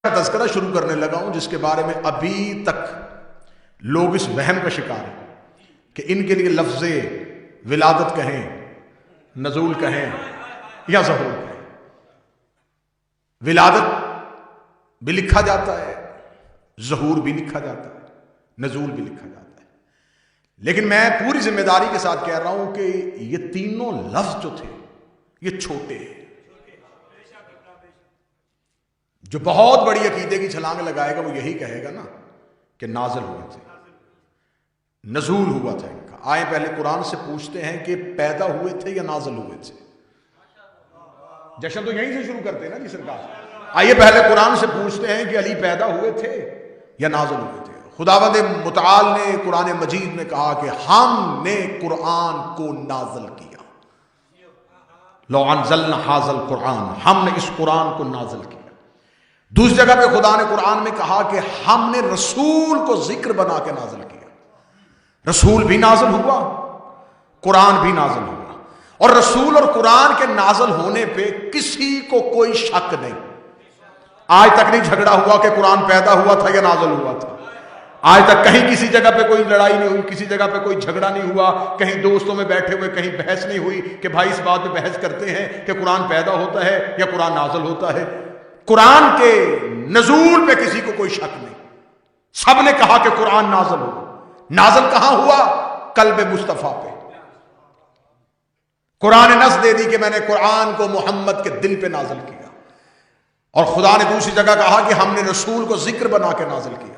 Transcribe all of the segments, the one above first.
تذکرہ شروع کرنے لگا ہوں جس کے بارے میں ابھی تک لوگ اس وہم کا شکار ہیں کہ ان کے لیے لفظ ولادت کہیں، نزول کہیں یا ظہور کہیں۔ ولادت بھی لکھا جاتا ہے، ظہور بھی لکھا جاتا ہے، نزول بھی لکھا جاتا ہے، لیکن میں پوری ذمہ داری کے ساتھ کہہ رہا ہوں کہ یہ تینوں لفظ جو تھے یہ چھوٹے ہیں۔ جو بہت بڑی عقیدے کی چھلانگ لگائے گا وہ یہی کہے گا نا کہ نازل ہوئے تھے، نزول ہوا تھا ان کا۔ آئیں پہلے قرآن سے پوچھتے ہیں کہ پیدا ہوئے تھے یا نازل ہوئے تھے۔ جشن تو یہیں سے شروع کرتے ہیں نا جی سرکار۔ آئیے پہلے قرآن سے پوچھتے ہیں کہ علی پیدا ہوئے تھے یا نازل ہوئے تھے۔ خداوند متعال نے قرآن مجید میں کہا کہ ہم نے قرآن کو نازل کیا۔ لو انزلنا ھذا القرآن، ہم نے اس قرآن کو نازل کیا۔ دوسری جگہ پہ خدا نے قرآن میں کہا کہ ہم نے رسول کو ذکر بنا کے نازل کیا۔ رسول بھی نازل ہوا، قرآن بھی نازل ہوا، اور رسول اور قرآن کے نازل ہونے پہ کسی کو کوئی شک نہیں۔ آج تک نہیں جھگڑا ہوا کہ قرآن پیدا ہوا تھا یا نازل ہوا تھا۔ آج تک کہیں کسی جگہ پہ کوئی لڑائی نہیں ہوئی، کسی جگہ پہ کوئی جھگڑا نہیں ہوا، کہیں دوستوں میں بیٹھے ہوئے کہیں بحث نہیں ہوئی کہ بھائی اس بات پہ بحث کرتے ہیں کہ قرآن پیدا ہوتا ہے یا قرآن نازل ہوتا ہے۔ قرآن کے نزول پہ کسی کو کوئی شک نہیں، سب نے کہا کہ قرآن نازل ہوا۔ نازل کہاں ہوا؟ قلب مصطفیٰ پہ۔ قرآن نے نص دے دی کہ میں نے قرآن کو محمد کے دل پہ نازل کیا، اور خدا نے دوسری جگہ کہا کہ ہم نے رسول کو ذکر بنا کے نازل کیا۔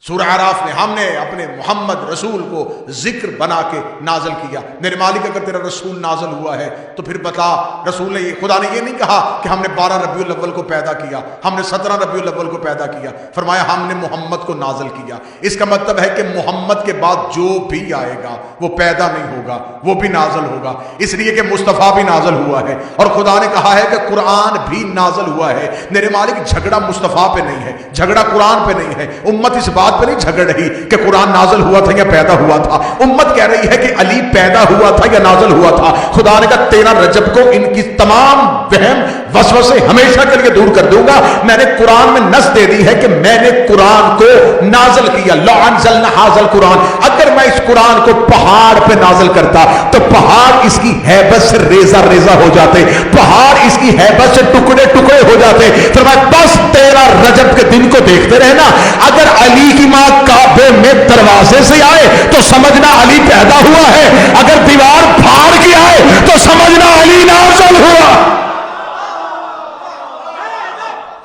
سورہ اعراف میں ہم نے اپنے محمد رسول کو ذکر بنا کے نازل کیا۔ میرے مالک اگر تیرا رسول نازل ہوا ہے تو پھر بتا، رسول نے خدا نے یہ نہیں کہا کہ ہم نے 12 ربیع الاول کو پیدا کیا، ہم نے 17 ربیع الاول کو پیدا کیا، فرمایا ہم نے محمد کو نازل کیا۔ اس کا مطلب ہے کہ محمد کے بعد جو بھی آئے گا وہ پیدا نہیں ہوگا، وہ بھی نازل ہوگا، اس لیے کہ مصطفیٰ بھی نازل ہوا ہے۔ اور خدا نے کہا ہے کہ قرآن بھی نازل ہوا ہے۔ میرے مالک جھگڑا مصطفیٰ پہ نہیں ہے، جھگڑا قرآن پہ نہیں ہے۔ امت اس بات پہ نہیں جھگڑ رہی کہ قرآن نازل ہوا تھا یا پیدا ہوا تھا، امت کہہ رہی ہے کہ علی پیدا ہوا تھا یا نازل ہوا تھا۔ خدا نے کہا 13 رجب کو ان کی تمام وہم وسوسے ہمیشہ کے لیے دور کر دوں گا۔ میں نے قرآن میں نص دے دی ہے کہ میں نے قرآن کو نازل کیا۔ لو انزلنا ھذا القرآن، اگر میں اس قرآن کو پہاڑ پہ نازل کرتا تو پہاڑ اس کی ہیبت سے ریزہ ریزہ ہو جاتے، پہاڑ اس کی ہیبت سے ٹکڑے ٹکڑے ہو جاتے۔ فرمایا بس 13 رجب کے دن کو دیکھتے رہنا، اگر علی کی ماں کعبے میں دروازے سے آئے تو سمجھنا علی پیدا ہوا ہے، اگر دیوار پھاڑ کے آئے تو سمجھنا علی نازل ہوا۔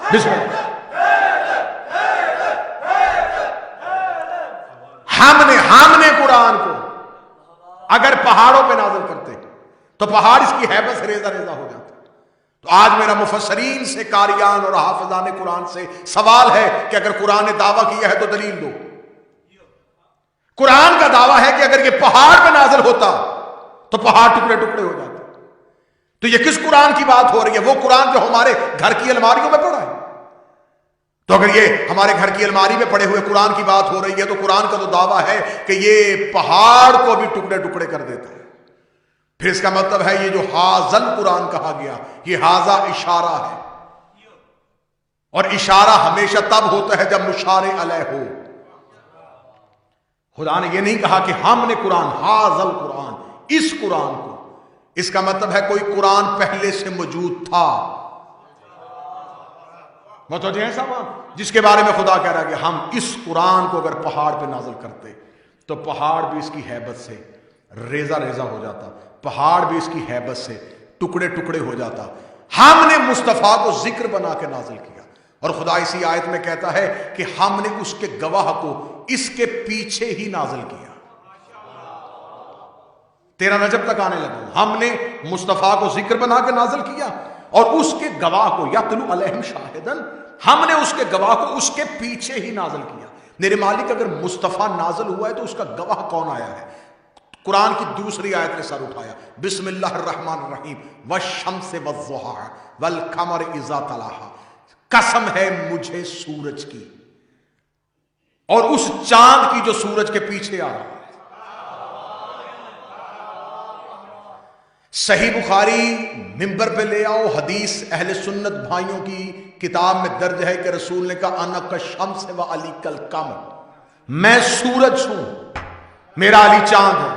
بسم اللہ۔ ہم نے قرآن کو اگر پہاڑوں پہ نازل کرتے تو پہاڑ اس کی ہیبت سے ریزہ ریزہ ہو جاتا۔ تو آج میرا مفسرین سے، قاریان اور حافظان قرآن سے سوال ہے کہ اگر قرآن نے دعویٰ کیا ہے تو دلیل دو۔ قرآن کا دعویٰ ہے کہ اگر یہ پہاڑ پہ نازل ہوتا تو پہاڑ ٹکڑے ٹکڑے ہو جاتے۔ تو یہ کس قرآن کی بات ہو رہی ہے؟ وہ قرآن جو ہمارے گھر کی الماریوں میں پڑا ہے۔ تو اگر یہ ہمارے گھر کی الماری میں پڑے ہوئے قرآن کی بات ہو رہی ہے تو قرآن کا تو دعویٰ ہے کہ یہ پہاڑ کو بھی ٹکڑے ٹکڑے کر دیتا ہے۔ پھر اس کا مطلب ہے یہ جو ھذا قرآن کہا گیا، یہ ھذا اشارہ ہے، اور اشارہ ہمیشہ تب ہوتا ہے جب مشار علیہ ہو۔ خدا نے یہ نہیں کہا کہ ہم نے قرآن، ھذا القرآن، اس قرآن کو۔ اس کا مطلب ہے کوئی قرآن پہلے سے موجود تھا۔ متوجہ ہیں صاحب؟ جس کے بارے میں خدا کہہ رہا ہے کہ ہم اس قرآن کو اگر پہاڑ پہ نازل کرتے تو پہاڑ بھی اس کی ہیبت سے ریزہ ریزہ ہو جاتا، پہاڑ بھی اس کی ہیبت سے ٹکڑے ٹکڑے ہو جاتا۔ ہم نے مصطفیٰ کو ذکر بنا کے نازل کیا، اور خدا اسی آیت میں کہتا ہے کہ ہم نے اس کے گواہ کو اس کے پیچھے ہی نازل کیا۔ 13 رجب تک آنے لگا، ہم نے مصطفیٰ کو ذکر بنا کے نازل کیا اور اس کے گواہ کو یتلو علیہم شاہدن، ہم نے اس کے گواہ کو اس کے پیچھے ہی نازل کیا۔ میرے مالک اگر مصطفیٰ نازل ہوا ہے تو اس کا گواہ کون آیا ہے؟ قرآن کی دوسری آیت نے سر اٹھایا، بسم اللہ الرحمن الرحیم، والشمس والضحیٰ والقمر اذا تلاہا، قسم ہے مجھے سورج کی اور اس چاند کی جو سورج کے پیچھے آ رہا ہے۔ صحیح بخاری ممبر پہ لے آؤ، حدیث اہل سنت بھائیوں کی کتاب میں درج ہے کہ رسول نے کہا انا کالشمس و علی کالقمر، میں سورج ہوں، میرا علی چاند ہے۔